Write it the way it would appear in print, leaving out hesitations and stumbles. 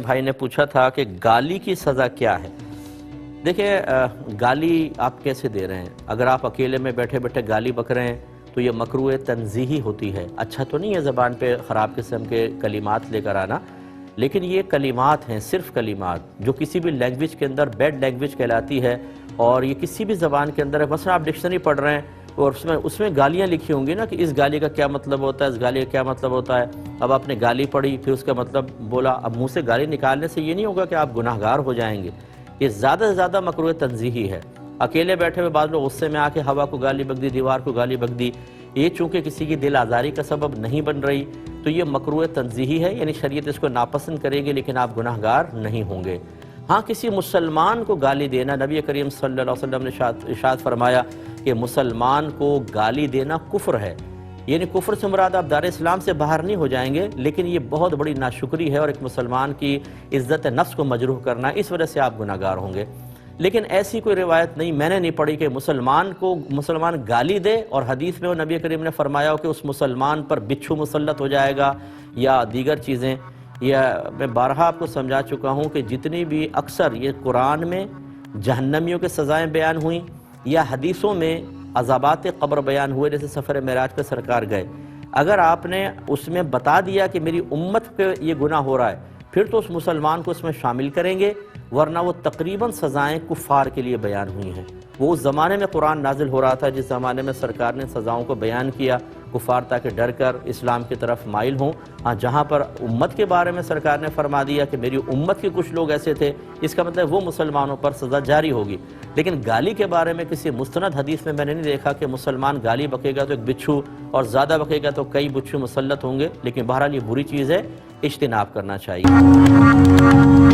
بھائی نے پوچھا تھا کہ گالی کی سزا کیا ہے؟ دیکھیں، گالی آپ کیسے دے رہے ہیں؟ اگر آپ اکیلے میں بیٹھے بیٹھے گالی بک رہے ہیں تو یہ مکروہ تنزیہی ہوتی ہے۔ اچھا تو نہیں ہے زبان پہ خراب قسم کے کلمات لے کر آنا، لیکن یہ کلمات ہیں، صرف کلمات جو کسی بھی لینگویج کے اندر بیڈ لینگویج کہلاتی ہے، اور یہ کسی بھی زبان کے اندر ہے۔ مثلا آپ ڈکشنری پڑھ رہے ہیں اور اس میں گالیاں لکھی ہوں گی نا، کہ اس گالی کا کیا مطلب ہوتا ہے، اس گالی کا کیا مطلب ہوتا ہے۔ اب آپ نے گالی پڑھی، پھر اس کا مطلب بولا، اب منہ سے گالی نکالنے سے یہ نہیں ہوگا کہ آپ گناہ گار ہو جائیں گے۔ یہ زیادہ سے زیادہ مکروہ تنزیہی ہے۔ اکیلے بیٹھے ہوئے بعض لوگ غصے میں آ کے ہوا کو گالی بک دی، دیوار کو گالی بک دی، یہ چونکہ کسی کی دل آزاری کا سبب نہیں بن رہی تو یہ مکروہ تنزیہی ہے، یعنی شریعت اس کو ناپسند کرے گی، لیکن آپ گناہ گار نہیں ہوں گے۔ ہاں، کسی مسلمان کو گالی دینا، نبی کریم صلی اللہ علیہ وسلم نے ارشاد فرمایا کہ مسلمان کو گالی دینا کفر ہے، یعنی کفر سے مراد آپ دار اسلام سے باہر نہیں ہو جائیں گے، لیکن یہ بہت بڑی ناشکری ہے اور ایک مسلمان کی عزت نفس کو مجروح کرنا، اس وجہ سے آپ گناہ گار ہوں گے۔ لیکن ایسی کوئی روایت نہیں، میں نے نہیں پڑھی کہ مسلمان گالی دے اور حدیث میں وہ نبی کریم نے فرمایا ہو کہ اس مسلمان پر بچھو مسلط ہو جائے گا یا دیگر چیزیں۔ یا میں بارہا آپ کو سمجھا چکا ہوں کہ جتنی بھی اکثر یہ قرآن میں جہنمیوں کے سزائیں بیان ہوئیں یا حدیثوں میں عذابات قبر بیان ہوئے، جیسے سفر معراج پہ سرکار گئے، اگر آپ نے اس میں بتا دیا کہ میری امت پہ یہ گناہ ہو رہا ہے، پھر تو اس مسلمان کو اس میں شامل کریں گے، ورنہ وہ تقریباً سزائیں کفار کے لیے بیان ہوئی ہیں۔ وہ اس زمانے میں قرآن نازل ہو رہا تھا جس زمانے میں سرکار نے سزاؤں کو بیان کیا، کفار تاکہ ڈر کر اسلام کی طرف مائل ہوں۔ ہاں، جہاں پر امت کے بارے میں سرکار نے فرما دیا کہ میری امت کے کچھ لوگ ایسے تھے، اس کا مطلب وہ مسلمانوں پر سزا جاری ہوگی۔ لیکن گالی کے بارے میں کسی مستند حدیث میں نے نہیں دیکھا کہ مسلمان گالی بکے گا تو ایک بچھو، اور زیادہ بکے گا تو کئی بچھو مسلط ہوں گے، لیکن بہرحال یہ بری چیز ہے، اجتناب کرنا چاہیے۔